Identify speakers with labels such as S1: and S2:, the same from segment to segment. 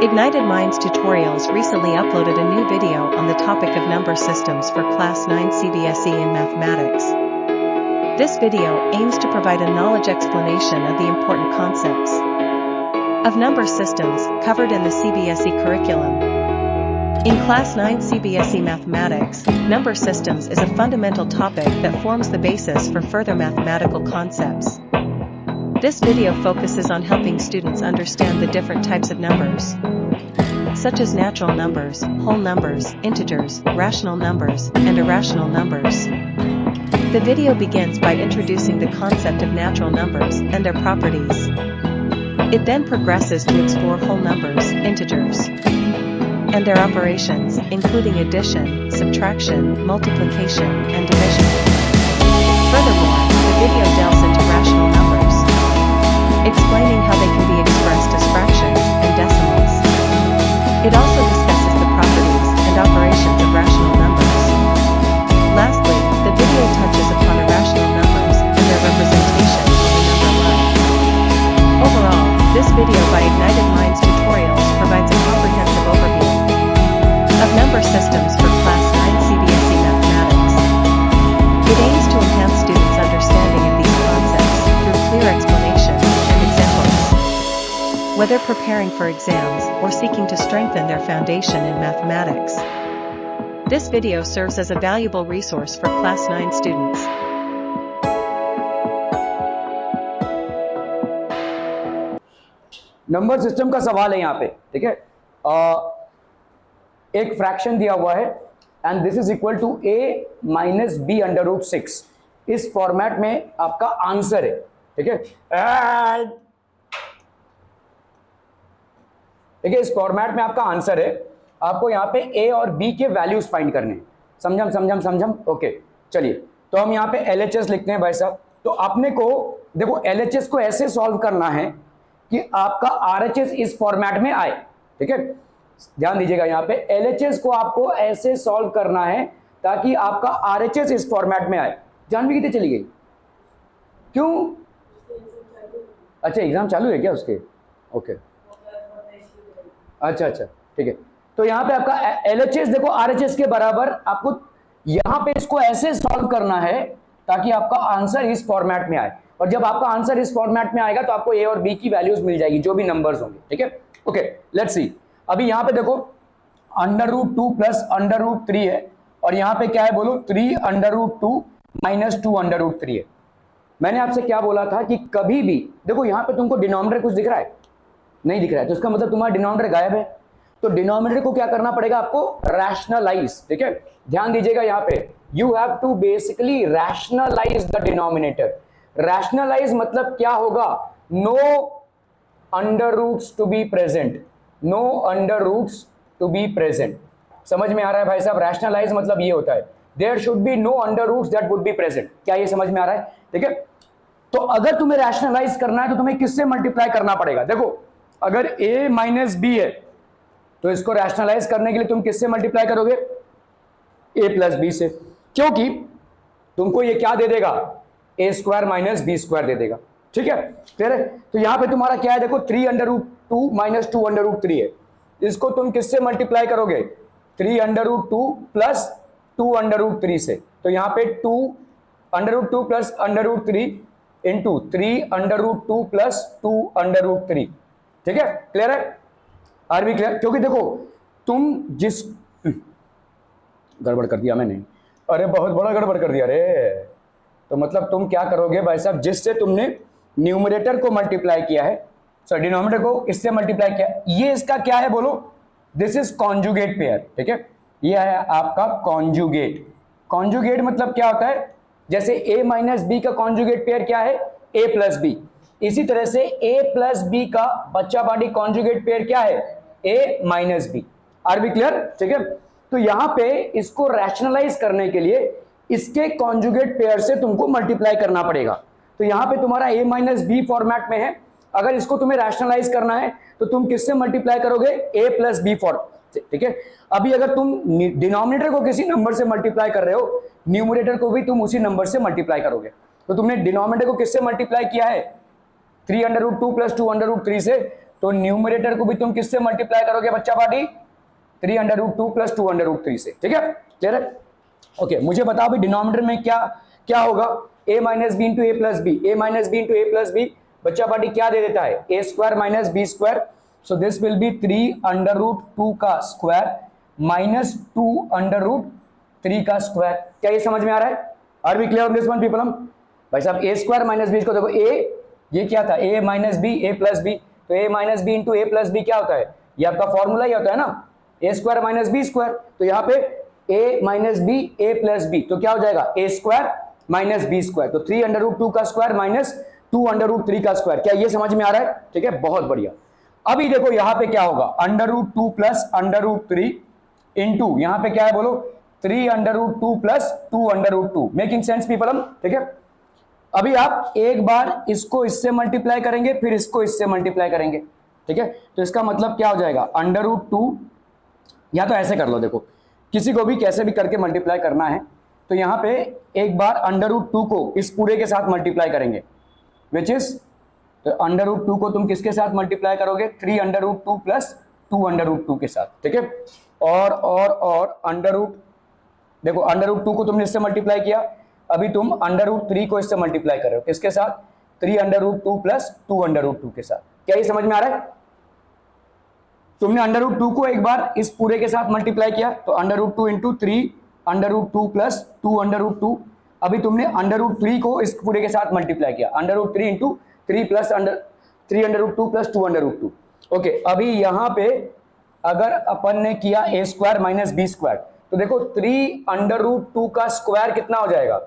S1: Ignited Minds Tutorials recently uploaded a new video on the topic of number systems for Class 9 CBSE in Mathematics. This video aims to provide a knowledge explanation of the important concepts of number systems covered in the CBSE curriculum. In Class 9 CBSE Mathematics, number systems is a fundamental topic that forms the basis for further mathematical concepts. This video focuses on helping students understand the different types of numbers, such as natural numbers, whole numbers, integers, rational numbers, and irrational numbers. The video begins by introducing the concept of natural numbers and their properties. It then progresses to explore whole numbers, integers, and their operations, including addition, subtraction, multiplication, and division. Furthermore, the video delves into rational numbers, explaining how they can be expressed as fractions and decimals. It also discusses the properties and operations of rational numbers. Lastly, the video touches upon irrational numbers and their representation on the number line. Overall, this video by Ignited Minds Tutorials provides a comprehensive overview of number systems for Class 9 CBSE Mathematics. It aims to enhance students' understanding of these concepts through clear explanation and examples. Whether preparing for exams or seeking to strengthen their foundation in mathematics, this video serves as a valuable resource for Class 9 students.
S2: Number system का सवाल है यहाँ पे, ठीक है। एक fraction दिया हुआ है and this is equal to a minus B under root 6। इस फॉर्मेट में आपका आंसर है, ठीक है। देखिए, इस फॉर्मेट में आपका आंसर है। आपको यहाँ पे a और b के वैल्यूज फाइंड करने हैं। समझम ओके। चलिए, तो हम यहाँ पे LHS लिखते हैं भाई साहब। तो आपने को देखो, LHS को ऐसे सॉल्व करना है कि आपका RHS इस फॉर्मेट में आए, ठीक है। ध्यान दीजिएगा, यहाँ पे LHS को आपको ऐसे सॉल्व करना है ताकि आपका RHS इस फॉर्मेट में आए। जानवी कितनी चली गई? क्यों? अच्छा, एग्जाम चालू है क्या उसके? ओके, अच्छा, ठीक है। तो यहाँ पे आपका LHS देखो RHS के बराबर, आपको यहाँ पे इसको ऐसे सॉल्व करना है ताकि आपका आंसर इस फॉर्मेट में आए। और जब आपका आंसर इस फॉर्मेट में आएगा तो आपको a और b की वैल्यूज मिल जाएगी, जो भी नंबर्स होंगे, ठीक है। Okay, let's see. अभी यहाँ पे देखो, under root 2 plus under root 3 है, और यहाँ पे क्या है बोलो? 3 under root 2 minus 2 under root 3 है। मैंने आपसे क्या बोला था कि कभी भी देखो, यहाँ पे तुमको डिनोमिनेटर कुछ दिख रहा है? नहीं दिख रहा है, तो इसका मतलब तुम्हारा डिनोमिनेटर गायब है। तो डिनोमिनेटर को क्या करना पड़ेगा आपको? रैशनलाइज, ठीक है। ध्यान दीजिएगा, यहाँ पे you have to basically rationalise the denominator. Rationalise मतलब क्या होगा? No under roots to be present, no under roots to be present. समझ में आ रहा है भाई साहब? रैशनलाइज मतलब ये होता है, there should be no under roots that would be present. क्या ये समझ में आ रहा है? ठीक है। तो अगर तुम्हें रैशनलाइज करना है तो तुम्हें किससे मल्टीप्लाई करना पड़ेगा? देखो, अगर a माइनस बी है तो इसको रैशनलाइज करने के लिए तुम किससे मल्टीप्लाई करोगे? a प्लस बी से, क्योंकि तुमको ये क्या दे देगा? a square minus B square दे देगा, ठीक है। क्लियर है? तो यहां पे तुम्हारा क्या है? देखो, 3 under root 2 minus 2 under root 3 है। इसको तुम किससे मल्टीप्लाई करोगे? 3 under root 2 plus 2 under root 3 से। तो यहां पे 2 under root 2 plus under root 3 into 3 under root 2 plus 2 under root 3, ठीक है। क्लियर है? आर भी क्लियर? क्योंकि देखो, तुम जिस गड़बड़ कर दिया मैंने, अरे बहुत बड़ा गड़बड़ कर दिया रे। तो मतलब तुम क्या करोगे भाई साहब? जिससे तुमने न्यूमरेटर को मल्टीप्लाई किया है, सॉरी डिनोमिनेटर को इससे मल्टीप्लाई किया, ये इसका क्या है बोलो? दिस इज कॉन्जुगेट पेयर, ठीक है। ये है आपका कॉन्जुगेट। कॉन्जुगेट मतलब क्या होता है? जैसे a माइनस बी का कॉन्जुगेट पेयर क्या है? a plus b. इसी तरह से a प्लस बी का बच्चा बाडी कॉन्जुगेट पेयर क्या है? a minus B. Are we clear? ठीक है। तो यहां पे इसको रैशनलाइज करने के लिए इसके कॉन्जुगेट पेयर से तुमको मल्टीप्लाई करना पड़ेगा। तो यहां पे तुम्हारा a माइनस बी फॉर्मेट में है। अगर इसको तुम्हें रैशनलाइज करना है तो तुम किससे मल्टीप्लाई करोगे? a प्लस बी फॉर्म, ठीक है। अभी अगर तुम डिनोमिनेटर को किसी नंबर से मल्टीप्लाई कर रहे हो, न्यूमरेटर को भी तुम उसी नंबर से मल्टीप्लाई करोगे। तो तुमने डिनोमिनेटर को किससे मल्टीप्लाई किया है? 3 under root 2 plus 2 under root 3 से। तो न्यूमरेटर को भी तुम किससे मल्टीप्लाई करोगे बच्चा पार्टी, 3√2 प्लस 2√3 से, ठीक है, क्लियर है। ओके, मुझे बताओ भाई डिनोमिनेटर में क्या क्या होगा, a minus B into A plus B, A minus B into A plus B, बच्चा पार्टी क्या दे देता है, A square minus B square, so this will be 3√2 का स्क्वायर माइनस 2√3 का स्क्वायर। क्या ये समझ में आ रहा है, are we clear on this one people. हम भाई साहब ए स्क्वायर माइनस बी को देखो, ए ये क्या था, ए माइनस बी ए प्लस बी, तो ए minus B into A plus B क्या होता है, ये आपका फॉर्मूला ही होता है ना, ए स्क्वायर माइनस बी स्क्वायर, तो यहाँ पे ए माइनस बी ए प्लस बी, तो क्या हो जाएगा ए स्क्वायर माइनस बी स्क्वायर, तो 3√2 का स्क्वायर माइनस 2√3 का स्क्वायर। क्या ये समझ में आ रहा है, ठीक है, बहुत बढ़िया। अभी देखो यहाँ पे क्या होगा, √2 प्लस √3 इंटू यहाँ पे क्या है बोलो, 3√2 प्लस 2√2, मेकिंग सेंस पीपल हम, ठीक है। अभी आप एक बार इसको इससे मल्टीप्लाई करेंगे, फिर इसको इससे मल्टीप्लाई करेंगे, ठीक है, तो इसका मतलब क्या हो जाएगा, √2, या तो ऐसे कर लो, देखो किसी को भी कैसे भी करके मल्टीप्लाई करना है, तो यहां पे एक बार √2 को इस पूरे के साथ मल्टीप्लाई करेंगे, विच इज, तो √2 को तुम किसके साथ मल्टीप्लाई करोगे, 3√2 प्लस 2√2 के साथ, ठीक है, और देखो √2 को तुमने इससे मल्टीप्लाई किया, अभी तुम √3 को इससे मल्टीप्लाई कर रहे हो, किसके साथ, 3√2 प्लस 2√2 के साथ। क्या ये समझ में आ रहा है, तुमने √2 को एक बार इस पूरे के साथ मल्टीप्लाई किया, तो √2 इंटू 3√2 प्लस 2√2, अभी तुमने √3 को इस पूरे के साथ मल्टीप्लाई किया, √3 इंटू 3 प्लस 3√2 प्लस 2√2। ओके, अभी यहां पे अगर अपन ने किया ए स्क्वायर माइनस बी स्क्वायर, तो देखो 3√2 का स्क्वायर कितना हो जाएगा,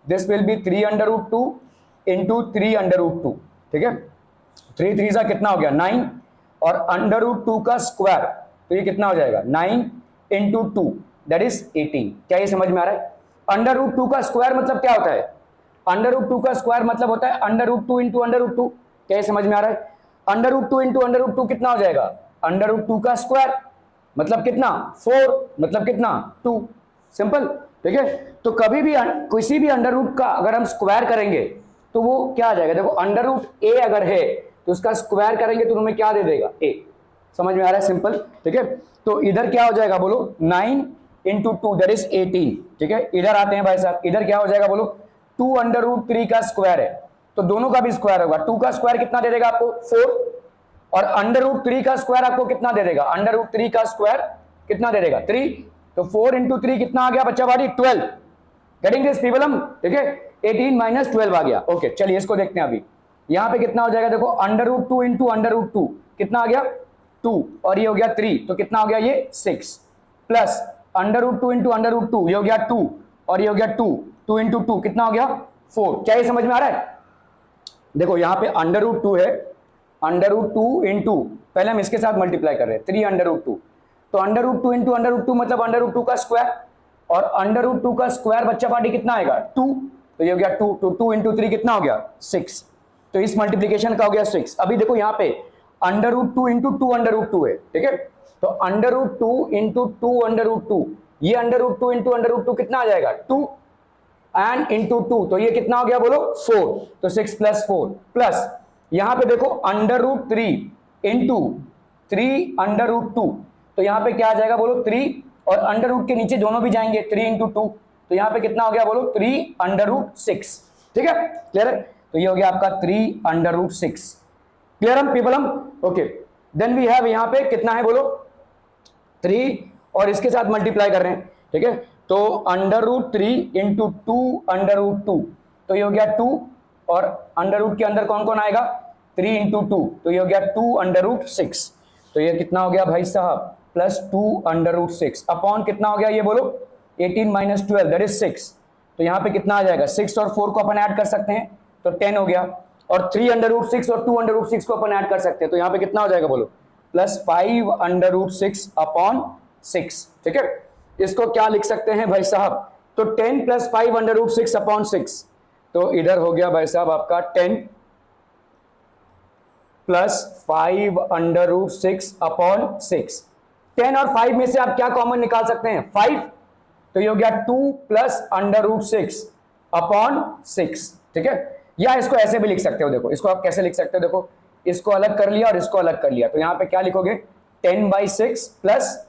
S2: दिस विल बी 3√2 इंटू 3√2, ठीक है, 3 3 सा कितना हो गया 9, और √2 का स्क्वायर, तो ये कितना हो जाएगा 9 इंटू 2 दैट इज 18। क्या ये समझ में आ रहा है, √2 का स्क्वायर मतलब क्या होता है, √2 का स्क्वायर मतलब होता है √2 इंटू √2। क्या ये समझ में आ रहा है, √2 इंटू √2 कितना हो जाएगा, √2 का स्क्वायर मतलब कितना 4, मतलब कितना 2, सिंपल, ठीक है। तो कभी भी किसी भी √रूट का अगर हम स्क्वायर करेंगे तो वो क्या आ जाएगा, देखो √a अगर है तो उसका स्क्वायर करेंगे तो तुम्हें क्या दे देगा a, समझ में आ रहा है, सिंपल, ठीक है। तो इधर क्या हो जाएगा बोलो 9 इंटू 2 दैट इज 18, ठीक है। इधर आते हैं भाई साहब, इधर क्या हो जाएगा बोलो 2√3 का स्क्वायर है, तो दोनों का भी स्क्वायर होगा, 2 का स्क्वायर कितना दे देगा आपको 4, और √3 का स्क्वायर आपको कितना दे देगा, √3 का स्क्वायर कितना दे देगा 3, तो 4 इंटू 3 कितना आ गया बच्चा बाड़ी 12, गेटिंग दिस पीपल हम, ठीक है, 18 माइनस 12 आ गया। ओके, चलिए इसको देखते हैं। अभी यहां पे कितना हो जाएगा, देखो √2 इंटू √2 कितना आ गया 2, और ये हो गया 3, तो कितना हो गया ये 6, प्लस √2 इंटू √2 ये हो गया 2, और ये हो गया 2 इंटू 2 कितना हो गया 4। क्या ये समझ में आ रहा है, देखो यहाँ पे √2 है, √2 इंटू, पहले हम इसके साथ मल्टीप्लाई कर रहे हैं 3√2, तो √2 इंटू √2 मतलब √2 का स्क्वायर, और √2 का स्क्वायर बच्चा पार्टी कितना आएगा 2, तो ये हो गया 2, तो 2 इंटू 3 कितना हो गया 6, तो इस मल्टीप्लीकेशन का हो गया 6। अभी देखो यहाँ पे √2 इंटू 2√2 है, ठीक है, तो √2 इंटू 2√2, ये √2 इंटू √2 कितना आ जाएगा 2, एंड इंटू 2, तो ये कितना हो गया बोलो 4, तो 6 प्लस 4, प्लस यहां पे देखो √3 इंटू 3√2, तो यहां पे क्या आ जाएगा बोलो 3, और √रूट के नीचे दोनों भी जाएंगे 3 इंटू 2, तो यहां पे कितना हो गया बोलो 3√6, ठीक है, क्लियर है। तो ये हो गया आपका 3√6, क्लियर हम पीपल हम। ओके, देन वी हैव यहां पे कितना है बोलो 3, और इसके साथ मल्टीप्लाई कर रहे हैं, ठीक है, तो √3 इंटू 2√2, तो ये हो गया 2, और √रूट के अंदर कौन कौन आएगा 3 इंटू 2, तो ये हो गया 2√6, तो ये कितना हो गया भाई साहब प्लस 2√6 अपॉन कितना हो गया ये बोलो 18 माइनस 12 दैट इज 6, तो यहाँ पे कितना आ जाएगा 6 और 4 को अपन ऐड कर सकते हैं तो 10 हो गया, और 3√6 और 2√6 को अपन ऐड कर सकते हैं तो यहाँ पे कितना हो जाएगा बोलो प्लस 5√6 अपॉन 6, ठीक है। इसको क्या लिख सकते हैं भाई साहब, तो 10 प्लस 5√6 अपॉन 6, तो इधर हो गया भाई साहब आपका 10 प्लस 5√6 अपॉन 6, 10 और 5 में से आप क्या कॉमन निकाल सकते हैं 5, तो ये हो गया 2 प्लस √6 अपॉन 6, ठीक है। या इसको ऐसे भी लिख सकते हो, देखो इसको आप कैसे लिख सकते हो, देखो इसको अलग कर लिया और इसको अलग कर लिया, तो यहां पे क्या लिखोगे 10/6 प्लस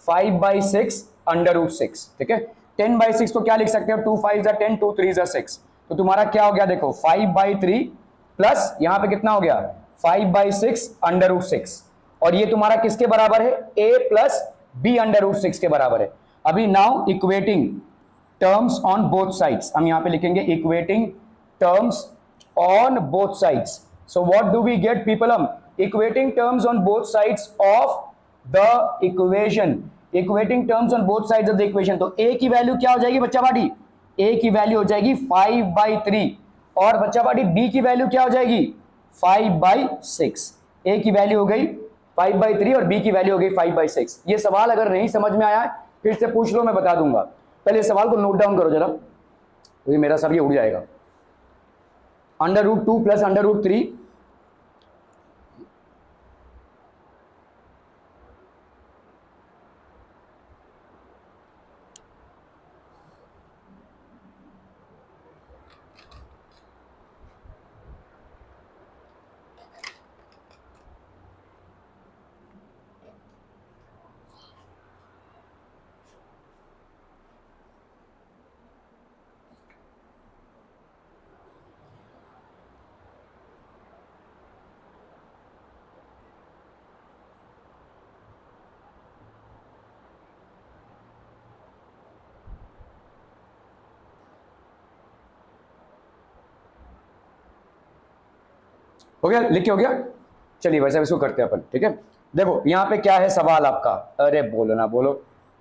S2: 5/6 अंडर रूट 6। ठीक है, 10/6 को क्या लिख सकते हो, 2 5 10, 2 3 6, तो तुम्हारा क्या हो गया देखो 5/3 प्लस यहां पे कितना हो गया 5/6 अंडर रूट 6, और ये तुम्हारा किसके बराबर है, a plus B under root 6 के बराबर है। अभी now equating terms on both sides, हम यहां पे लिखेंगे equating terms on both sides. So what do we get people, हम equating terms on both sides of the equation, equating terms on both sides of the equation, तो a की value क्या हो जाएगी बच्चा बाटी, a की वैल्यू हो जाएगी 5/3, और बच्चा बाटी b की वैल्यू क्या हो जाएगी 5/6, a की वैल्यू हो गई 5/3 और b की वैल्यू हो गई 5/6। ये सवाल अगर नहीं समझ में आया फिर से पूछ लो, मैं बता दूंगा, पहले सवाल को नोट डाउन करो जरा, तो ये मेरा सब ये उड़ जाएगा। Under root 2 plus under root 3 हो गया, लिख के हो गया, चलिए वैसे इसको करते हैं अपन। ठीक है, देखो यहाँ पे क्या है सवाल आपका, अरे बोलो ना बोलो,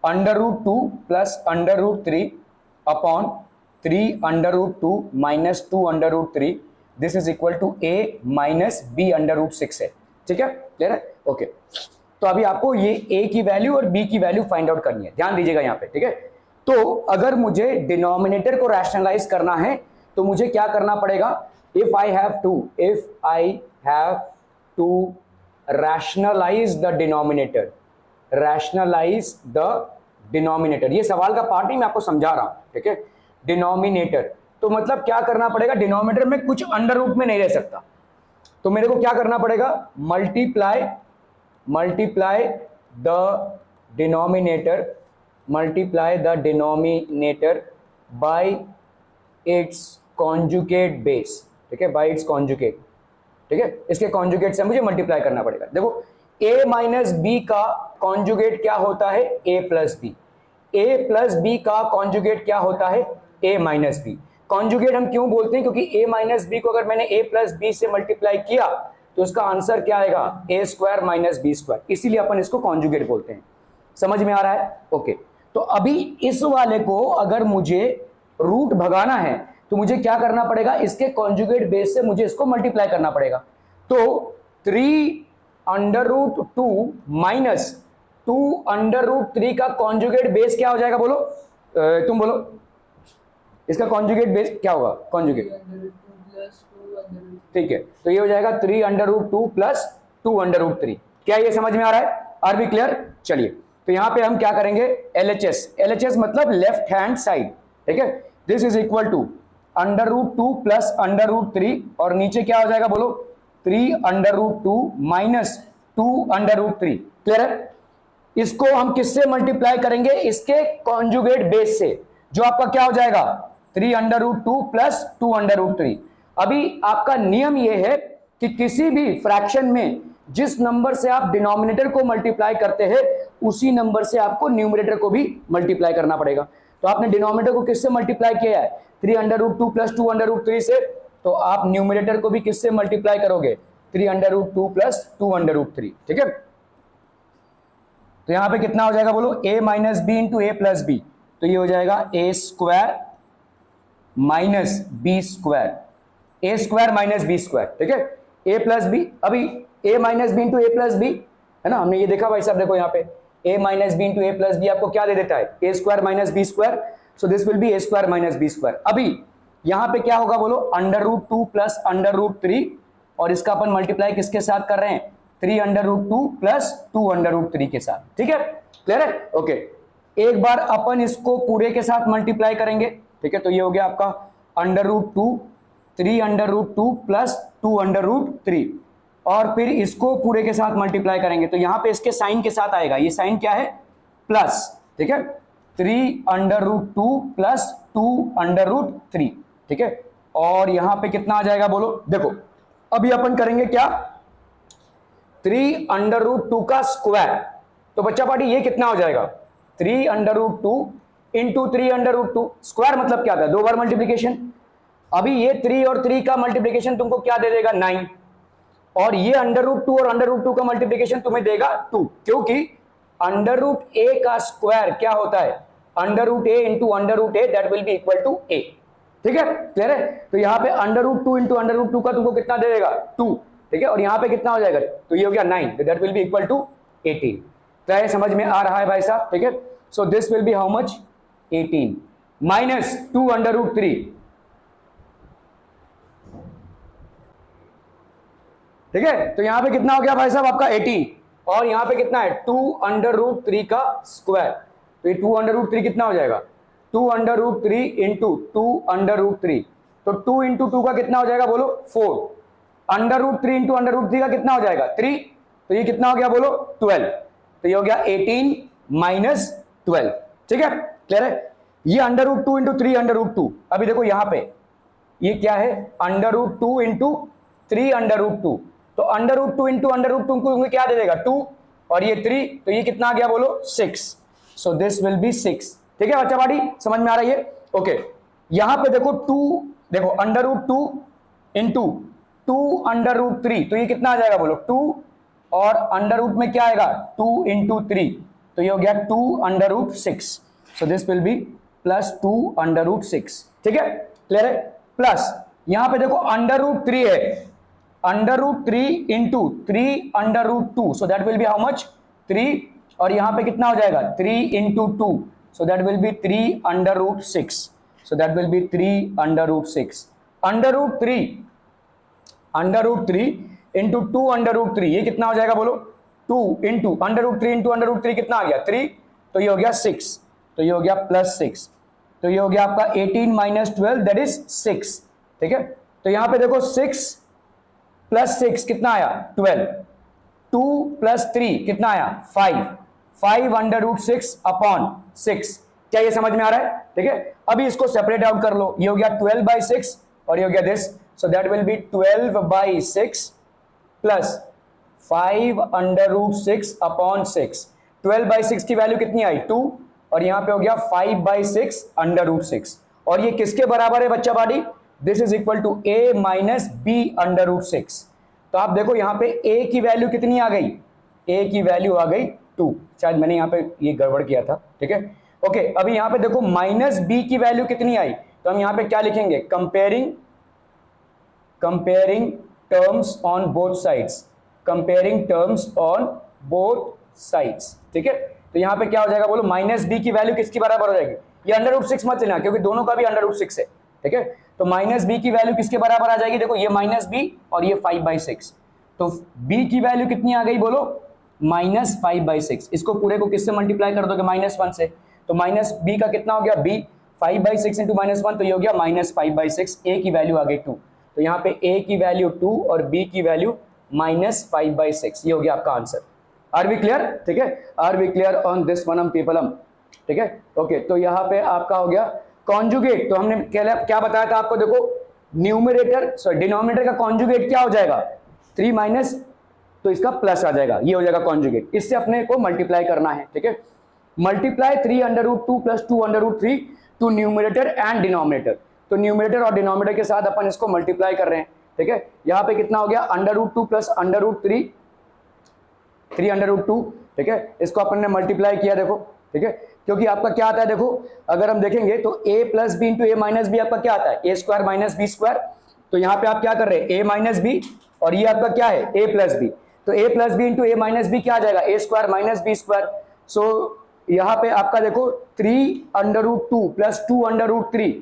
S2: under root 2 plus under root 3 upon 3 under root 2 minus 2 under root 3, this is equal to a minus B under root 6 है। ठीक है, क्लियर है, ओके। तो अभी आपको ये a की वैल्यू और b की वैल्यू फाइंड आउट करनी है, ध्यान दीजिएगा यहाँ पे। ठीक है, तो अगर मुझे डिनोमिनेटर को रैशनलाइज करना है तो मुझे क्या करना पड़ेगा, if I have to rationalize the denominator, ये सवाल का पार्ट नहीं, मैं आपको समझा रहा हूं। ठीक है, डिनोमिनेटर तो मतलब क्या करना पड़ेगा, डिनोमिनेटर में कुछ अंडर रूट में नहीं रह सकता, तो मेरे को क्या करना पड़ेगा, multiply the denominator by it's conjugate base. ठीक है, बाय इट्स कॉन्जुगेट। ठीक है, इसके कॉन्जुगेट से मुझे मल्टीप्लाई करना पड़ेगा। देखो a माइनस बी का कॉन्जुगेट क्या होता है, a plus B, a plus B का कॉन्जुगेट क्या होता है, a माइनस बी। कॉन्जुगेट हम क्यों बोलते हैं, क्योंकि a माइनस बी को अगर मैंने a प्लस बी से मल्टीप्लाई किया तो उसका आंसर क्या आएगा, a square minus B square, इसीलिए अपन इसको कॉन्जुगेट बोलते हैं। समझ में आ रहा है, ओके। तो अभी इस वाले को अगर मुझे रूट भगाना है तो मुझे क्या करना पड़ेगा, इसके कॉन्जुगेट बेस से मुझे इसको मल्टीप्लाई करना पड़ेगा। तो 3 under root 2 minus 2 under root 3 का कॉन्जुगेट बेस क्या हो जाएगा, बोलो तुम बोलो, इसका कॉन्जुगेट बेस क्या होगा, कॉन्जुगेट, ठीक है, तो ये हो जाएगा 3 under root 2 plus 2 under root 3। क्या ये समझ में आ रहा है, आर बी क्लियर। चलिए, तो यहां पे हम क्या करेंगे, LHS मतलब लेफ्ट हैंड साइड। ठीक है, this is equal to under root 2 plus under root 3, और नीचे क्या हो जाएगा बोलो, 3 under root 2 minus 2 under root 3। Clear है, इसको हम किससे मल्टीप्लाई करेंगे, इसके कॉन्जुगेट बेस से, जो आपका क्या हो जाएगा 3 under root 2 plus 2 under root 3। अभी आपका नियम यह है कि किसी भी फ्रैक्शन में जिस नंबर से आप डिनोमिनेटर को मल्टीप्लाई करते हैं उसी नंबर से आपको न्यूमरेटर को भी मल्टीप्लाई करना पड़ेगा। तो आपने डिनोमिनेटर को किससे मल्टीप्लाई किया है, 3 under root 2 plus 2 under root 3 से, तो आप न्यूमरेटर को भी किससे मल्टीप्लाई करोगे, 3 under root 2 plus 2 under root 3। ठीक है, तो यहां पे कितना हो जाएगा बोलो, a minus B into A plus B, तो ये हो जाएगा a square minus B square, a square minus B square. ठीक है, a प्लस बी, अभी a minus B into A plus B है ना, हमने ये देखा भाई साहब, देखो यहाँ पे a minus B into A plus B आपको क्या दे देता है, a square minus B square, so this will be a square minus B square. अभी यहाँ पे क्या होगा बोलो, under root 2 plus under root 3, और इसका अपन मल्टीप्लाई किसके साथ कर रहे हैं, 3 under root 2 plus 2 under root 3 के साथ। ठीक है, क्लियर है, ओके। एक बार अपन इसको पूरे के साथ मल्टीप्लाई करेंगे। ठीक है, तो ये हो गया आपका under root 2, 3 under root 2 plus 2 under root 3, और फिर इसको पूरे के साथ मल्टीप्लाई करेंगे तो यहां पे इसके साइन के साथ आएगा, ये साइन क्या है प्लस, ठीक है, 3√2 प्लस 2√3, ठीक है, और यहां पे कितना आ जाएगा बोलो, देखो अभी अपन करेंगे क्या, 3√2 का स्क्वायर, तो बच्चा पार्टी ये कितना हो जाएगा 3√2 इंटू 3√2, स्क्वायर मतलब क्या था, दो बार मल्टीप्लीकेशन, अभी ये 3 और 3 का मल्टीप्लीकेशन तुमको क्या दे देगा 9, और ये √2 और √2 का मल्टीप्लीकेशन तुम्हें देगा 2, क्योंकि √a का स्क्वायर क्या होता है √a into √a, that will be equal to a, ठीक है, क्लियर है, तो यहाँ पे √2 इंटू √2 का तुमको कितना दे देगा 2, ठीक है, और यहाँ पे कितना हो जाएगा, तो ये हो गया 9, that will be equal to 18, क्या ये समझ में आ रहा है भाई साहब, ठीक है, so this will be how much 18 minus 2√3, ठीक है, तो यहां पे कितना हो गया भाई साहब आपका 18, और यहां पे कितना है 2√3 का स्क्वायर, तो ये 2√3 कितना हो जाएगा 2√3 इंटू 2√3, तो 2 इंटू 2 का कितना हो जाएगा बोलो 4, √3 इंटू √3 का कितना हो जाएगा 3, तो ये कितना हो गया बोलो 12, तो ये हो गया 18 माइनस 12, ठीक है, क्लियर है, ये √2 इंटू 3√2, अभी देखो यहां पे ये क्या है √2 इंटू 3√2, तो √2 इंटू √2 को क्या दे देगा 2, और ये 3, तो ये कितना आ गया बोलो 6, सो दिस विल बी 6, ठीक है बच्चा पार्टी, समझ में आ रही है, ओके, यहां पे देखो 2, देखो √2 इंटू 2√3, तो ये कितना आ जाएगा बोलो 2, और अंडर में क्या आएगा 2 इंटू 3, तो ये हो गया 2√6, सो दिस विल बी प्लस 2√6, ठीक है, क्लियर है, प्लस यहां पे देखो √3 है, √3 into 3√2, so that will be how much 3, और यहां पे कितना हो जाएगा 3 into 2, so that will B 3√6, so that will B 3√6, √3 into 2√3, ये कितना हो जाएगा बोलो 2 इंटू √3 इंटू √3 कितना आ गया 3, तो ये हो गया 6, तो ये हो गया प्लस 6, तो ये हो गया आपका 18 माइनस 12 दैट इज 6, ठीक है, तो यहां पे देखो 6 प्लस 6 कितना आया 12, 2 प्लस 3 कितना आया 5 √6 अपॉन 6, क्या ये समझ में आ रहा है, ठीक है, अभी इसको सेपरेट आउट कर लो, ये हो गया 12/6 और ये हो गया this, so that will B 12/6 plus 5 √6 upon 6, 12/6 की वैल्यू कितनी आई 2, और यहां पे हो गया 5/6 √6, और ये किसके बराबर है बच्चा बाडी, this is equal to a minus b √6, तो आप देखो यहां पे a की वैल्यू कितनी आ गई, a की वैल्यू आ गई 2, शायद मैंने यहां पे ये गड़बड़ किया था, ठीक है, ओके, अभी यहां पे देखो माइनस b की वैल्यू कितनी आई, तो हम यहां पे क्या लिखेंगे comparing terms on both sides, comparing terms on both sides, ठीक है, तो यहां पे क्या हो जाएगा बोलो माइनस b की वैल्यू किसकी बराबर हो जाएगी, ये √6 मत लेना क्योंकि दोनों का भी √6 है, ठीक है, तो माइनस b की वैल्यू किसके बराबर आ जाएगी, देखो ये माइनस b और ये 5/6, तो b की वैल्यू कितनी आ गई बोलो -5/6, इसको पूरे को किससे मल्टीप्लाई कर दोगे -1 से, तो माइनस b का कितना हो गया b 5/6 इंटू -1, तो ये हो गया -5/6, a की वैल्यू आ गई 2, तो यहाँ पे a की वैल्यू 2 और b की वैल्यू -5/6, ये हो गया आपका आंसर, आर वी क्लियर, ठीक है, are we clear on this one people, ठीक है, ओके, तो यहाँ पे आपका हो गया कॉन्जुगेट, तो हमने क्या बताया था आपको, देखो न्यूमरेटर डिनोमिनेटर का कॉन्जुगेट क्या हो जाएगा 3 माइनस, तो इसका प्लस आ जाएगा, ये हो जाएगा कॉन्जुगेट, इससे अपने को मल्टीप्लाई करना है, ठीक है, multiply 3√2 plus 2√3 to numerator and denominator, तो न्यूमरेटर और डिनोमिनेटर के साथ अपन इसको मल्टीप्लाई कर रहे हैं, ठीक है, यहाँ पे कितना हो गया √2 प्लस √3 3√2, ठीक है, इसको अपन ने मल्टीप्लाई किया, देखो, ठीक है, क्योंकि आपका क्या आता है, देखो अगर हम देखेंगे तो a plus B into A minus B आपका क्या आता है a square minus B square, तो यहाँ पे आप क्या कर रहे हैं a माइनस बी, और ये आपका क्या है a प्लस बी, तो a plus B into A minus B क्या आ जाएगा a square minus B square, so यहाँ पे आपका देखो 3√2 प्लस 2√3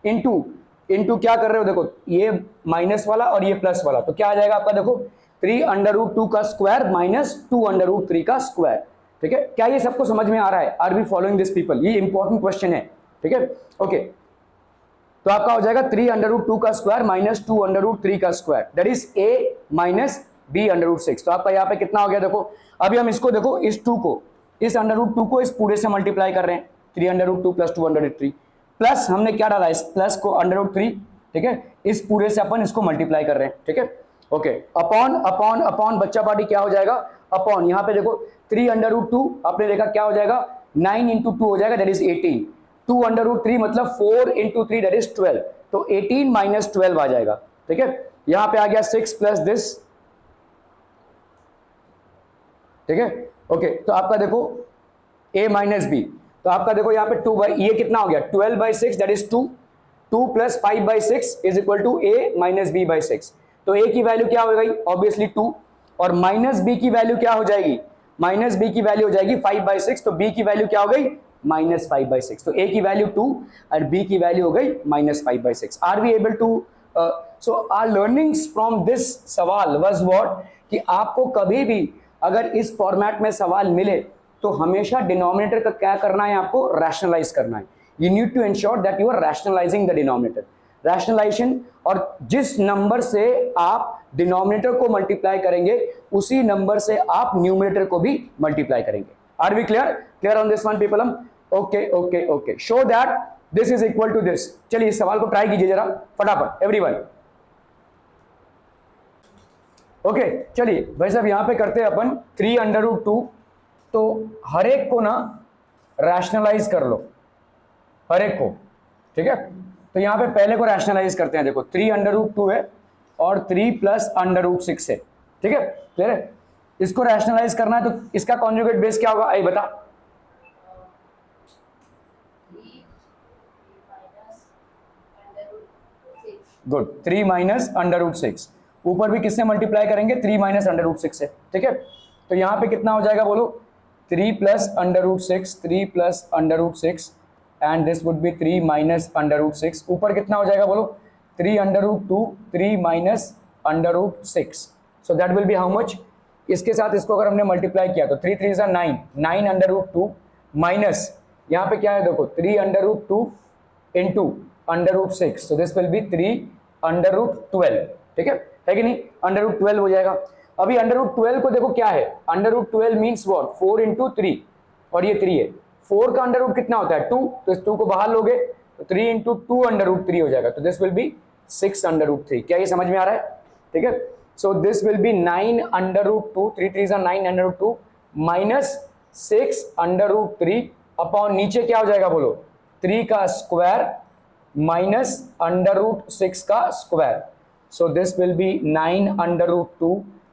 S2: इंटू क्या कर रहे हो, देखो ये माइनस वाला और ये प्लस वाला, तो क्या आ जाएगा आपका देखो 3√2 का स्क्वायर माइनस 2√3 का स्क्वायर, ठीक है, क्या ये सबको समझ में आ रहा है, are we following this people, ये इंपॉर्टेंट क्वेश्चन है, ठीक है, ओके, तो आपका हो जाएगा 3√2 का स्क्वायर माइनस 2√3 का square, that is a minus b √6। तो आपका यहाँ पे कितना हो गया देखो, अभी हम इसको देखो, इस 2 को, इस √2 को इस पूरे से मल्टीप्लाई कर रहे हैं, 3√2 प्लस 2√3, प्लस हमने क्या डाला, इस प्लस को √3, ठीक है, इस पूरे से अपन इसको मल्टीप्लाई कर रहे हैं, ठीक है, ओके, अपॉन अपॉन अपॉन बच्चा पार्टी क्या हो जाएगा, अपॉन यहाँ पे देखो 3√2 आपने देखा क्या हो जाएगा, 9 × 2 हो जाएगा, दैट इज 18, 2√3 मतलब 4 × 3 दैट इज 12, तो 18 माइनस 12 आ जाएगा, ठीक है, यहां पे आ गया 6 प्लस दिस, ठीक है, ओके, तो आपका देखो a माइनस बी, तो आपका देखो यहाँ पे 2 बाई, ये कितना हो गया 12/6 that is 2, 2 plus 5/6 is equal to a minus B by 6, तो a की वैल्यू क्या हो गई, ऑब्वियसली 2, और माइनस b की वैल्यू क्या हो जाएगी, माइनस b की वैल्यू हो जाएगी 5/6, तो b की वैल्यू क्या हो गई, -5/6, तो a की वैल्यू 2 और b की वैल्यू हो गई -5/6। Are we able to, so our learnings from this सवाल वाज व्हाट, कि आपको कभी भी अगर इस फॉर्मेट में सवाल मिले तो हमेशा डिनोमिनेटर का क्या करना है, आपको रैशनलाइज करना है, you need to ensure that you are rationalising the denominator, rationalisation, और जिस नंबर से आप डिनोमिनेटर को मल्टीप्लाई करेंगे उसी नंबर से आप न्यूमरेटर को भी मल्टीप्लाई करेंगे। Are we clear on this one people? Okay okay okay, show that this is equal to this. चलिए इस सवाल को ट्राई कीजिए जरा फटाफट एवरीवन। ओके चलिए भाई साहब यहां पे करते हैं अपन 3√2, तो हर एक को ना रैशनलाइज कर लो, हर एक को, ठीक है, तो यहां पे पहले को रैशनलाइज करते हैं, देखो 3√2 है और 3 प्लस √6 है, ठीक है, क्लियर है, इसको रैशनलाइज करना है, तो इसका कॉन्जुगेट बेस क्या होगा, आई बता, गुड, 3 माइनस √6, ऊपर भी किससे मल्टीप्लाई करेंगे, 3 माइनस √6 से, ठीक है, तो यहां पे कितना हो जाएगा बोलो, 3 plus √6, 3 plus √6 and this would be 3 minus √6, ऊपर कितना हो जाएगा बोलो, 3√2, 3 minus √6, so that will be how much, इसके साथ इसको अगर हमने मल्टीप्लाई किया तो 3 3 9, 9√2 माइनस यहाँ पे क्या है देखो 3√2 into √6, so this will B 3√12, ठीक है कि नहीं, √12 हो जाएगा। अभी √12 को देखो क्या है, √12 मीन्स व्हाट, 4 × 3, और ये 3 है, 4 का अंडर रूट कितना होता है 2, तो इस 2 को बाहर लोगे तो 3 × 2 √3 हो जाएगा, तो दिस विल बी 6 √3। क्या ये समझ में आ रहा है, ठीक है, so this will be 9 √2, 3 3 9 √2 minus 6 √3 upon नीचे क्या हो जाएगा बोलो, 3 का स्क्वायर माइनस √6 का square, so this will be 9 √2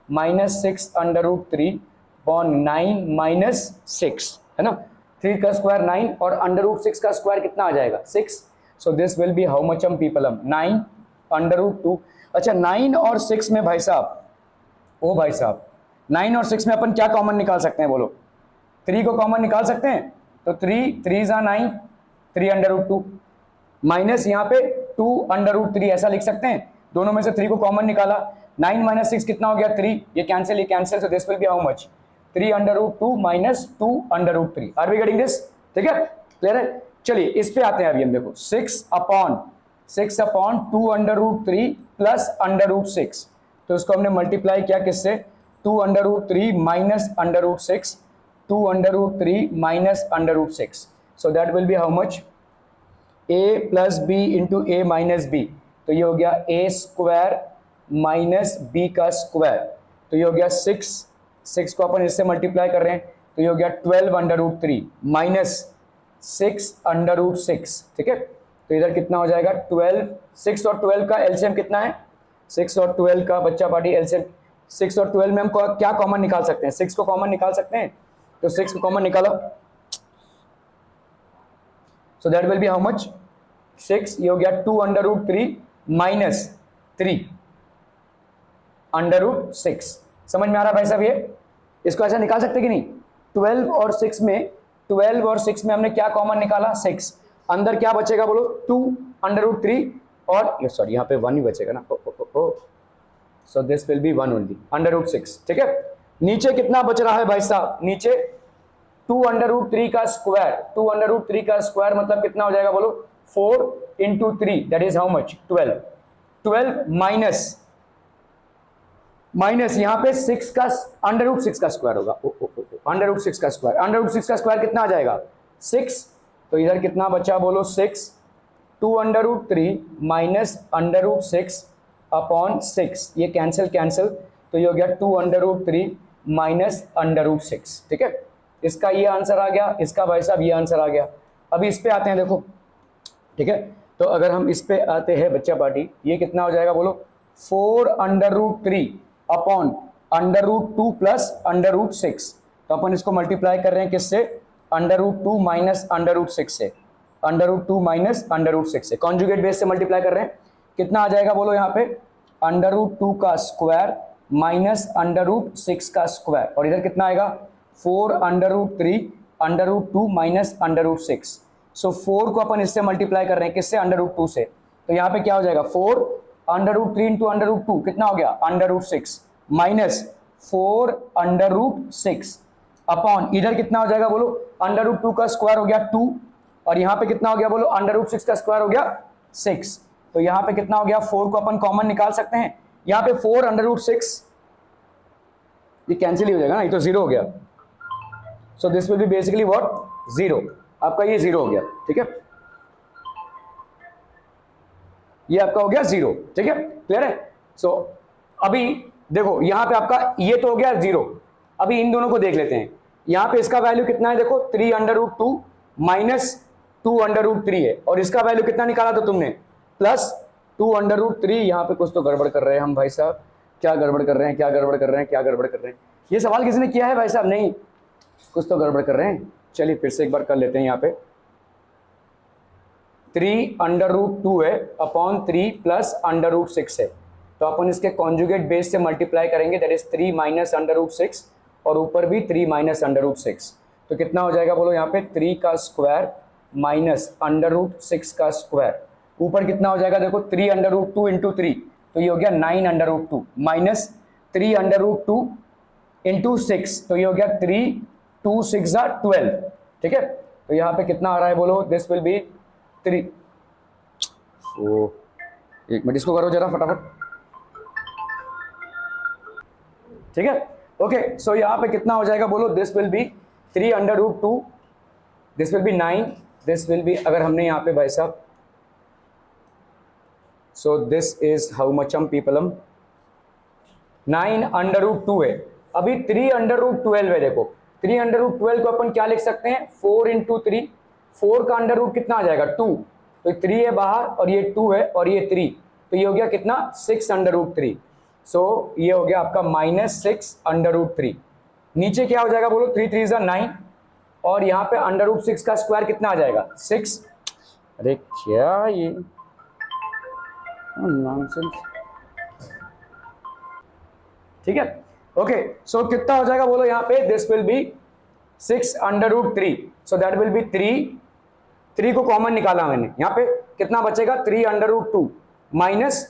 S2: minus 6 √3 upon 9 minus 6, है ना, 3 का स्क्वायर 9 और √6 का स्क्वायर कितना आ जाएगा 6, so this will be how much हम पीपल हम 9 √2। अच्छा 9 और 6 में भाई साहब, ओ भाई साहब 9 और 6 में अपन क्या कॉमन निकाल सकते हैं बोलो, 3 को कॉमन निकाल सकते हैं, तो 3 3 9, 3 √2 माइनस यहाँ पे 2 √3 ऐसा लिख सकते हैं, दोनों में से 3 को कॉमन निकाला, 9 माइनस 6 कितना हो गया 3, ये cancel, so this will be how much 3 √2 minus 2 √3। Are we getting this, ठीक है, क्लियर है। चलिए इस पे आते हैं अभी हम, देखो 6 अपॉन 2 √3 प्लस √6, तो इसको हमने मल्टीप्लाई किया किससे, 2 √3 minus √6, 2 √3 minus √6, so that will be how much a plus B into A minus B, तो ये हो गया a स्क्वायर माइनस b का स्क्वायर, तो ये हो गया 6 को अपन इससे मल्टीप्लाई कर रहे हैं, तो ये हो गया 12 √3 माइनस 6 √6, ठीक है, तो इधर कितना हो जाएगा 12, 6 और 12 का एलसीएम कितना है, 6 और 12 का बच्चा पार्टी एलसीएम, 6 और 12 में हम क्या कॉमन निकाल सकते हैं, 6 को कॉमन निकाल सकते हैं, तो 6 को कॉमन निकालो, so that will be how much 6, ये हो गया 2 √3 माइनस 3 √6, समझ में आ रहा है भाई साहब, ये इसको ऐसा निकाल सकते कि नहीं, 12 और 6 में हमने क्या कॉमन निकाला 6, अंदर क्या बचेगा बोलो 2 √3 और सॉरी यहाँ पे 1 ही बचेगा ना, सो दिस विल बी 1 ओनली √6, ठीक है, नीचे कितना बच रहा है भाई साहब, नीचे 2 √3 का स्क्वायर, 2 √3 का स्क्वायर मतलब कितना हो जाएगा बोलो 4 × 3 that is how much 12 minus minus यहाँ पे 6 का अंडर रूट 6 का स्क्वायर होगा, अंडर रूट 6 का स्क्वायर, अंडर रूट 6 का स्क्वायर कितना आ जाएगा 6, तो इधर कितना बचा बोलो 6, 2 under root 3 minus under root 6 upon 6, ये कैंसिल कैंसिल, तो ये हो गया 2 under root 3 minus under root 6। ठीक है, इसका ये आंसर आ गया, इसका भाई साहब ये आंसर आ गया। अभी इस पे आते हैं देखो, ठीक है, तो अगर हम इस पे आते हैं बच्चा पार्टी, ये कितना हो जाएगा बोलो 4 under root 3 upon under root 2 plus under root 6, तो अपन इसको मल्टीप्लाई कर रहे हैं किससे, under root 2 minus under root 6 से, under root 2 minus under root 6 से, कॉन्जुगेट बेस से मल्टीप्लाई कर रहे हैं, कितना आ जाएगा बोलो यहाँ पे अंडर रूट 2 का स्क्वायर माइनस अंडर रूट 6 का स्क्वायर, और इधर कितना आएगा 4 under root 3 under root 2 minus under root 6, so 4 को अपन इससे मल्टीप्लाई कर रहे हैं किससे, अंडर रूट 2 से, तो यहाँ पे क्या हो जाएगा 4 under root 3 into under root 2 कितना हो गया under root 6 minus 4 under root 6 upon इधर कितना हो जाएगा बोलो अंडर रूट 2 का स्क्वायर हो गया 2, और यहाँ पे कितना हो गया बोलो अंडर रूट 6 का स्क्वायर हो गया 6, तो यहाँ पे कितना हो गया 4 को अपन कॉमन निकाल सकते हैं, यहाँ पे 4 अंडर रूट 6 ये कैंसिल ही हो जाएगा ना, ये तो 0 हो गया, सो this will B basically what 0, आपका ये 0 हो गया। ठीक है, ये आपका हो गया 0। ठीक है, क्लियर है। सो अभी देखो यहाँ पे आपका ये तो हो गया 0, अभी इन दोनों को देख लेते हैं, यहाँ पे इसका वैल्यू कितना है देखो 3 under root 2 minus 2 under root 3 है, और इसका वैल्यू कितना निकाला था तुमने प्लस 2 अंडर रूट 3, यहाँ पे कुछ तो गड़बड़ कर रहे हैं हम भाई साहब, क्या गड़बड़ कर रहे हैं, क्या गड़बड़ कर रहे हैं, क्या गड़बड़ कर रहे हैं, ये सवाल किसने किया है भाई साहब, नहीं कुछ तो गड़बड़ कर रहे हैं, चलिए फिर से एक बार कर लेते हैं। यहाँ पे 3 अंडर रूट 2 है अपॉन 3 प्लस अंडर रूट 6 है, तो अपन इसके कॉन्जुगेट बेस से मल्टीप्लाई करेंगे, that is 3 minus under root 6 और ऊपर भी 3 माइनस अंडर रूट 6, तो कितना हो जाएगा बोलो यहाँ पे 3 का स्क्वायर माइनस अंडर रूट 6 का स्क्वायर, ऊपर कितना हो जाएगा देखो 3 अंडर रूट 2 इंटू 3, तो ये हो गया 9 under root 2 minus 3 under root 2 into 6, तो ये हो गया 3 2 6 12। ठीक है, तो यहाँ पे कितना आ रहा है बोलो दिस विल बी 3, ओ एक मिनट इसको करो जरा फटाफट। ठीक है, ओके, सो यहाँ पे कितना हो जाएगा बोलो this will be 3 under root 2, this will be 9, this will be, अगर हमने यहाँ पे भाई साहब, so this is how much हम पीपलम 9 अंडर रूट 2 है, अभी 3 अंडर रूट 12 है, देखो 3 अंडर रूट 12 को अपन क्या लिख सकते हैं 4 इंटू 3, 4 का अंडर रूट कितना आ जाएगा 2, तो 3 है बाहर और ये 2 है और ये 3, तो ये हो गया कितना 6 अंडर रूट 3, सो ये हो गया आपका माइनस 6 अंडर रूट 3, नीचे क्या हो जाएगा बोलो 3 3 जा 9, और यहाँ पे अंडर रूट 6 का स्क्वायर कितना आ जाएगा 6, अरे क्या ये नॉनसेंस। ठीक है, ओके, सो कितना हो जाएगा बोलो यहाँ पे this will be 6 under root 3, so that will be 3 को कॉमन निकाला मैंने, यहाँ पे कितना बचेगा 3 under root 2 minus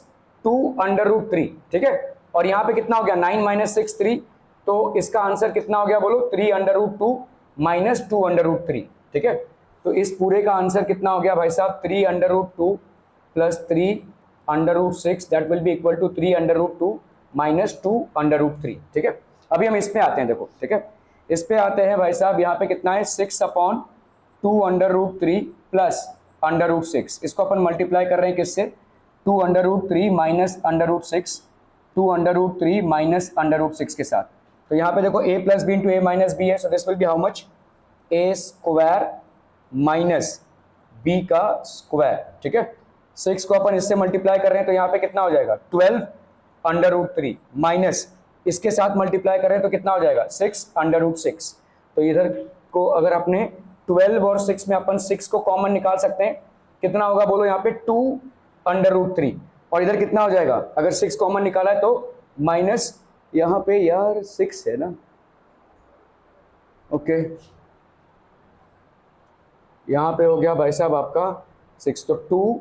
S2: 2 under root 3। ठीक है, और यहाँ पे कितना हो गया 9 माइनस 6 3, तो इसका आंसर कितना हो गया बोलो 3 under root 2 minus 2 under root 3। ठीक है, तो इस पूरे का आंसर कितना हो गया भाई साहब 3 under root 2 plus 3 under root 6, that will be equal to 3 under root 2 minus 2 under root 3। ठीक है, अभी हम इस पे आते हैं देखो, ठीक है, इस पे आते हैं भाई साहब, यहाँ पे कितना है 6 upon 2 under root 3 plus under root 6, इसको अपन मल्टीप्लाई कर रहे हैं किससे 2 under root 3 minus under root 6, 2 under root 3 minus under root 6 के साथ, तो यहाँ पे देखो a plus B into A minus B है, so this will be how much a square minus b का स्क्वायर। ठीक है, 6 को अपन इससे मल्टीप्लाई कर रहे हैं, तो यहाँ पे कितना हो जाएगा 12 अंडर रूट 3 माइनस इसके साथ मल्टीप्लाई कर रहे हैं तो कितना हो जाएगा 6 अंडर रूट 6, तो इधर को अगर अपने 12 और 6 में अपन 6 को कॉमन निकाल सकते हैं, कितना होगा बोलो यहाँ पे 2 अंडर रूट 3, और इधर कितना हो जाएगा अगर 6 कॉमन निकाला है तो माइनस यहाँ पे यार 6 है ना, ओके, यहाँ पे हो गया भाई साहब आपका 6, तो 2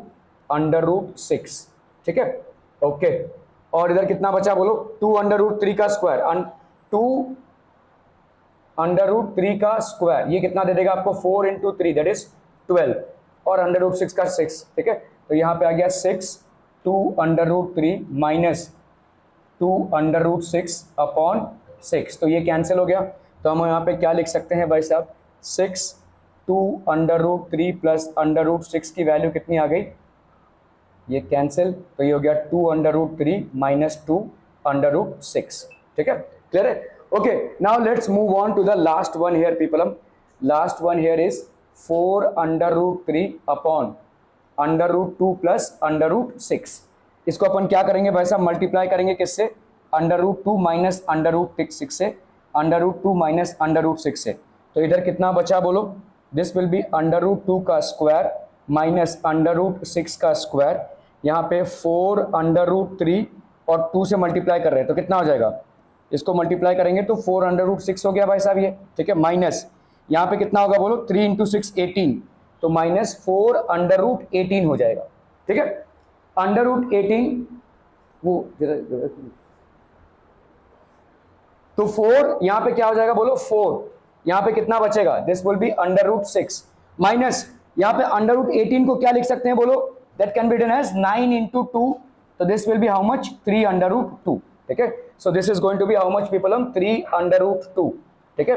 S2: अंडर रूट 6। ठीक है, ओके, और इधर कितना बचा बोलो 2 अंडर रूट 3 का स्क्वायर, 2 अंडर रूट 3 का स्क्वायर, ये कितना दे देगा आपको 4 इंटू 3 दैट इज 12, और अंडर रूट 6 का 6। ठीक है, तो यहाँ पे आ गया 6 2 अंडर रूट 3 माइनस 2√6 अपॉन 6, तो ये कैंसिल हो गया। तो हम यहाँ पे क्या लिख सकते हैं भाई साहब, 6 2√3 प्लस √6 की वैल्यू कितनी आ गई, ये कैंसिल, तो ये हो गया 2√3 माइनस 2√6। ठीक है, क्लियर है? Okay, now let's move on to the last one here people. Last one here is 4√3 upon √2 plus √6। इसको अपन क्या करेंगे भाई साहब, मल्टीप्लाई करेंगे किससे, √2 माइनस √6 से, √2 माइनस √6 से। तो इधर कितना बचा बोलो, दिस विल बी √2 का स्क्वायर माइनस √6 का स्क्वायर। यहाँ पे 4√3 और 2 से मल्टीप्लाई कर रहे हैं तो कितना हो जाएगा, इसको मल्टीप्लाई करेंगे तो 4√6 हो गया भाई साहब ये। ठीक है, माइनस यहाँ पे कितना होगा बोलो, 3 × 6 18, तो माइनस 4√18 हो जाएगा। ठीक है, √18 वो तो 4 यहाँ पे क्या हो जाएगा बोलो, 4 यहाँ पे कितना बचेगा, दिस विल बी √6 माइनस यहाँ पे √18 को क्या लिख सकते हैं बोलो, that can be done as 9 × 2, तो this will be how much, 3√2। ठीक है, so this is going to be how much people, 3√2। ठीक है,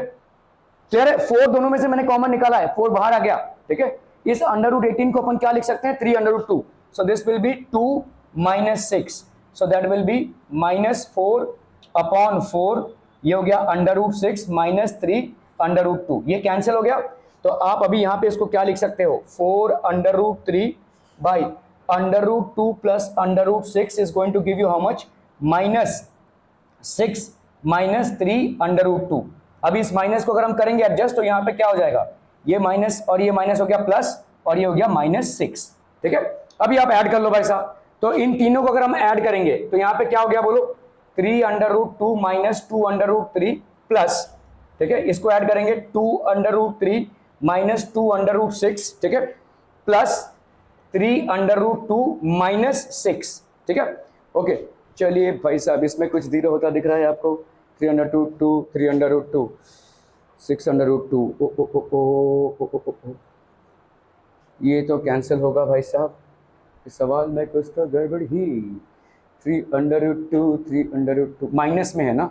S2: क्लियर है? 4 दोनों में से मैंने कॉमन निकाला है, 4 बाहर आ गया। ठीक है, इस √18 को अपन क्या लिख सकते हैं, 3√2, सो this will be 2 minus 6, so that will B -4 upon 4, ये हो गया √6 माइनस 3√2, ये कैंसिल हो गया। तो आप अभी यहाँ पे इसको क्या लिख सकते हो, 4√3 by √2 plus √6 is going to give you how much, -6 minus 3√2। अब इस माइनस को अगर हम करेंगे एडजस्ट तो यहाँ पे क्या हो जाएगा, ये माइनस और ये माइनस हो गया प्लस और ये हो गया -6। ठीक है, अभी आप ऐड कर लो भाई साहब, तो इन तीनों को अगर हम ऐड करेंगे तो यहाँ पे क्या हो गया बोलो, 3√2 माइनस 2√3 प्लस, ठीक है, इसको ऐड करेंगे 2√3 माइनस 2√6, ठीक है, प्लस 3√2 माइनस 6। ठीक है, ओके, चलिए भाई साहब इसमें कुछ जीरो होता दिख रहा है आपको, 3√2 3√2 6√2, ये तो कैंसिल होगा भाई साहब, इस सवाल में कुछ तो गड़बड़ ही, 3√2 3√2 माइनस में है ना,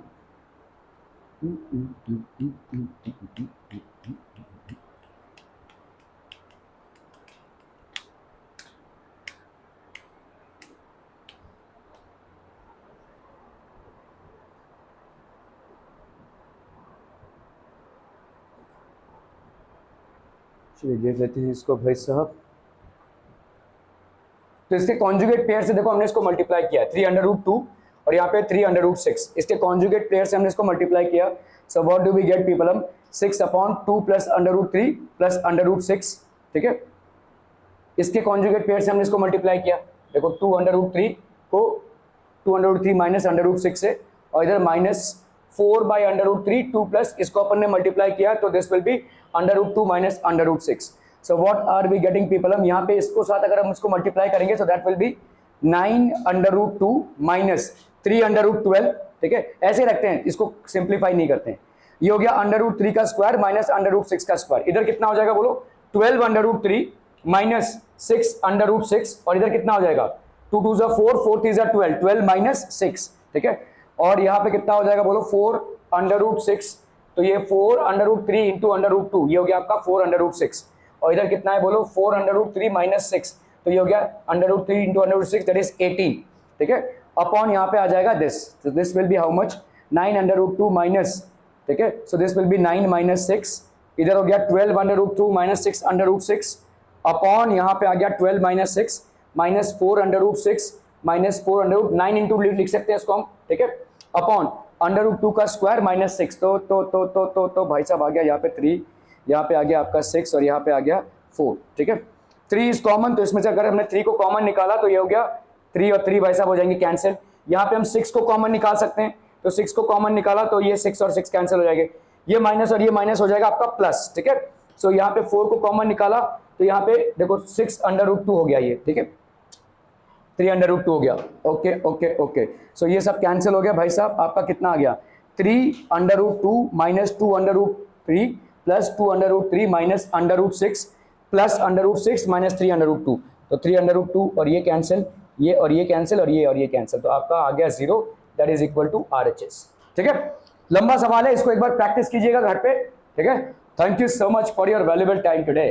S2: चलिए देख लेते हैं इसको भाई साहब। तो इसके कॉन्जुगेट पेयर से देखो हमने इसको मल्टीप्लाई किया 3√2 और यहाँ पे 3√6, इसके कॉन्जुगेट पेयर से हमने इसको मल्टीप्लाई किया। So what do we get people, 6/2 plus √3 plus √6। ठीक है, इसके कॉन्जुगेट पेयर से हमने इसको मल्टीप्लाई किया, देखो 2√3 को 2√3 माइनस √6 से, और इधर -4/√3 2 प्लस इसको अपन ने मल्टीप्लाई किया, तो this will be √2 minus √6। So what are we getting people, हम यहाँ पे इसको साथ अगर हम इसको मल्टीप्लाई करेंगे सो दैट विल बी 9√2 माइनस 3√12। ठीक है, ऐसे रखते हैं, इसको सिंप्लीफाई नहीं करते हैं। ये हो गया √3 का स्क्वायर माइनस √6 का स्क्वायर, इधर कितना हो जाएगा बोलो, 12√3 माइनस 6√6, और इधर कितना हो जाएगा, 2 2 4 4 3 12, 12 माइनस 6। ठीक है, और यहाँ पे कितना हो जाएगा बोलो, 4√6, तो ये 4√3 इंटू √2, ये हो गया आपका 4√6, और इधर कितना है बोलो, 4√3 माइनस 6, तो ये हो गया √3 इंटू √6 दैट इज 18। ठीक है, अपॉन यहाँ पे आ जाएगा दिस, तो this will be how much, 9√2 minus, ठीक है, so this will be 9 minus 6, इधर हो गया 12√2 माइनस 6√6, अपॉन यहाँ पे आ गया 12 माइनस 6 माइनस 4√6 माइनस 4√9 इंटू लिख सकते हैं इसको हम। ठीक है, अपॉन √2 का स्क्वायर माइनस 6, तो भाई साहब आ गया यहाँ पे 3, यहाँ पे आ गया आपका 6 और यहाँ पे आ गया 4। ठीक है, 3 इज कॉमन, तो इसमें से अगर हमने 3 को कॉमन निकाला तो ये हो गया 3 और 3 भाई साहब हो जाएंगे कैंसिल। यहाँ पे हम 6 को कॉमन निकाल सकते हैं, तो 6 को कॉमन निकाला तो ये 6 और 6 कैंसिल हो जाएंगे, ये माइनस और ये माइनस हो जाएगा आपका प्लस। ठीक है, सो यहाँ पे 4 को कॉमन निकाला तो यहाँ पे देखो 6√2 हो गया ये। ठीक है, 3√2 हो गया। ओके ओके ओके, सो ये सब कैंसिल हो गया भाई साहब, आपका कितना आ गया, 3√2 minus 2√3 plus 2√3 minus √6 plus √6 minus 3√2, तो 3√2 और ये कैंसिल, ये और ये कैंसिल और ये कैंसिल, तो आपका आ गया 0, that is equal to RHS। ठीक है, लंबा सवाल है, इसको एक बार प्रैक्टिस कीजिएगा घर पे। ठीक है, thank you so much for your valuable time today.